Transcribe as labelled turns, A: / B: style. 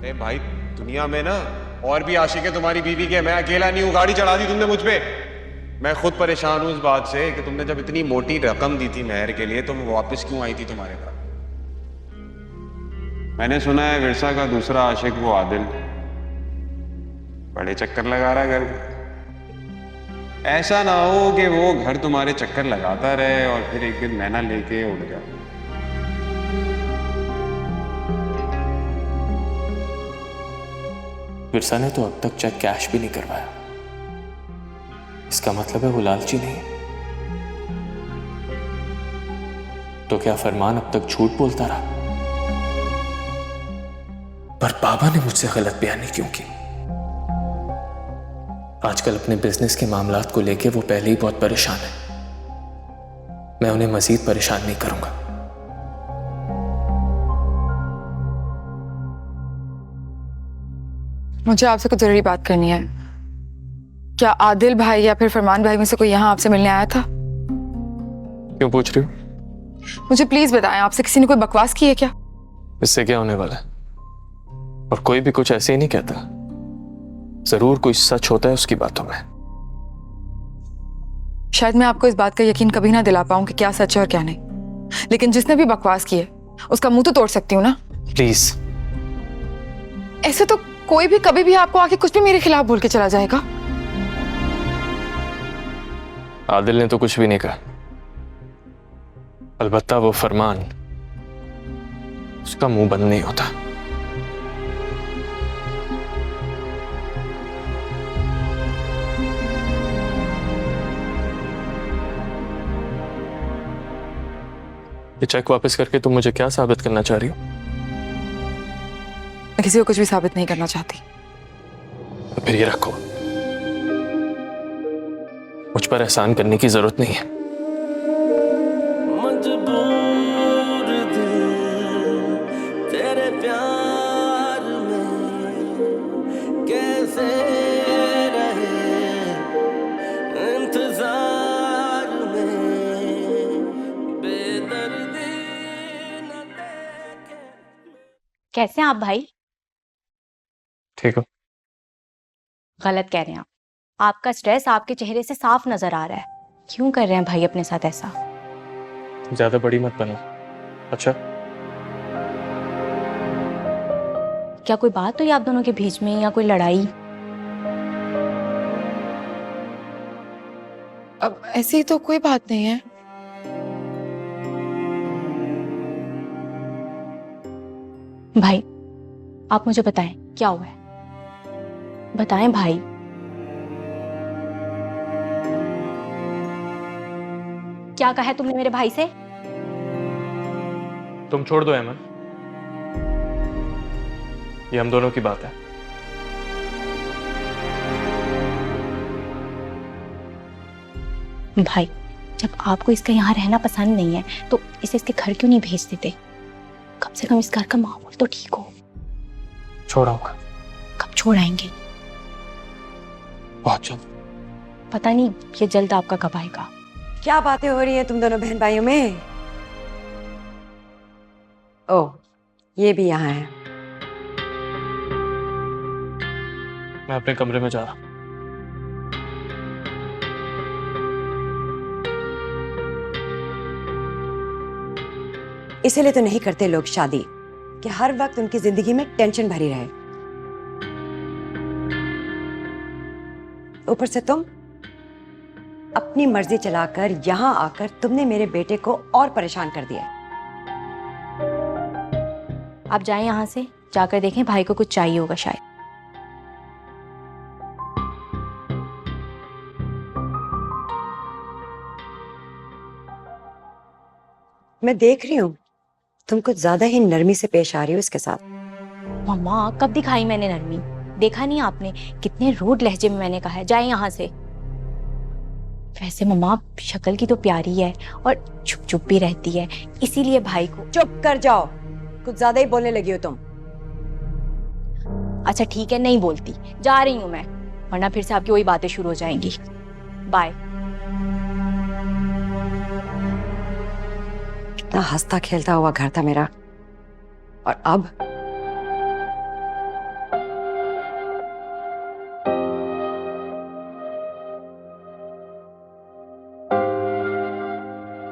A: अरे भाई, दुनिया में ना और भी आशिक है तुम्हारी बीवी के, मैं अकेला नहीं हूँ। गाड़ी चढ़ा दी तुमने मुझ पे। मैं खुद परेशान हूँ इस बात से कि तुमने जब इतनी मोटी रकम दी थी मेहर के लिए, तुम वापस क्यों आई थी तुम्हारे पास? मैंने सुना है विरसा का दूसरा आशिक वो आदिल बड़े चक्कर लगा रहा है घर। ऐसा ना हो कि वो घर तुम्हारे चक्कर लगाता रहे और फिर एक दिन मैना लेके उड़ जाए।
B: विरसा ने तो अब तक चेक कैश भी नहीं करवाया। इसका मतलब है वो लालची नहीं है। तो क्या फरमान अब तक झूठ बोलता रहा? पर बाबा ने मुझसे गलत बयानी क्यों की? आजकल अपने बिजनेस के मामलात को लेके वो पहले ही बहुत परेशान है। मैं उन्हें मजीद परेशान नहीं करूंगा।
C: मुझे आपसे कुछ जरूरी बात करनी है। क्या आदिल भाई या फिर फरमान भाई में से कोई यहाँ आपसे मिलने आया था?
B: क्यों पूछ रही हो?
C: मुझे प्लीज बताएं, आपसे किसी ने कोई बकवास की है क्या?
B: इससे क्या होने वाला है? और कोई भी कुछ ऐसे ही नहीं कहता। जरूर कोई सच होता है उसकी बातों में।
C: शायद मैं आपको इस बात का यकीन कभी ना दिला पाऊं कि क्या सच है और क्या नहीं, लेकिन जिसने भी बकवास की है उसका मुंह तो तोड़ सकती हूँ ना।
B: प्लीज।
C: ऐसे तो कोई भी कभी भी आपको आके कुछ भी मेरे खिलाफ बोल के चला जाएगा।
B: आदिल ने तो कुछ भी नहीं कहा। अलबत्ता वो फरमान, उसका मुंह बंद नहीं होता। ये चेक वापस करके तुम मुझे क्या साबित करना चाह रही हो?
C: मैं किसी को कुछ भी साबित नहीं करना चाहती।
B: तो फिर ये रखो। मुझ पर एहसान करने की जरूरत नहीं है।
D: मजबूर दिल तेरे प्यार में कैसे रहे, इंतजार में बेदर्दी न देखे।
E: कैसे हैं आप भाई?
B: ठीक हो?
E: गलत कह रहे हैं आप। आपका स्ट्रेस आपके चेहरे से साफ नजर आ रहा है। क्यों कर रहे हैं भाई अपने साथ ऐसा?
B: ज्यादा बड़ी मत बनो। अच्छा,
E: क्या कोई बात हुई आप दोनों के बीच में या कोई लड़ाई?
C: अब ऐसी तो कोई बात नहीं है।
E: भाई आप मुझे बताएं क्या हुआ है। बताएं भाई। क्या कहा है तुमने मेरे भाई से?
B: तुम छोड़ दो अहमद। ये हम दोनों की बात है।
E: भाई जब आपको इसका यहाँ रहना पसंद नहीं है तो इसे इसके घर क्यों नहीं भेज देते? कम से कम इस घर का माहौल तो ठीक हो।
B: छोड़ाऊंगा।
E: कब छोड़ाएंगे?
B: बहुत जल्द।
E: पता नहीं ये जल्द आपका कब आएगा।
F: क्या बातें हो रही हैं तुम दोनों बहन भाइयों में? ओह, ये भी यहाँ है।
B: मैं अपने कमरे में जा रहा हूं।
F: इसीलिए तो नहीं करते लोग शादी कि हर वक्त उनकी जिंदगी में टेंशन भरी रहे। ऊपर से तुम अपनी मर्जी चलाकर यहां आकर तुमने मेरे बेटे को और परेशान कर दिया।
E: आप जाएं यहाँ से, जाकर देखें भाई को कुछ चाहिए होगा शायद।
F: मैं देख रही हूँ तुम कुछ ज्यादा ही नरमी से पेश आ रही हो इसके साथ।
E: मम्मा कब दिखाई मैंने नरमी? देखा नहीं आपने कितने रूड लहजे में मैंने कहा है जाए यहाँ से। वैसे मम्मा शक्ल की तो प्यारी है और चुप चुप भी रहती है, इसीलिए भाई को।
F: चुप कर जाओ, कुछ ज्यादा ही बोलने लगी हो तुम।
E: अच्छा ठीक है, नहीं बोलती, जा रही हूँ मैं, वरना फिर से आपकी वही बातें शुरू हो जाएंगी। बाय।
F: कितना हंसता खेलता हुआ घर था मेरा, और अब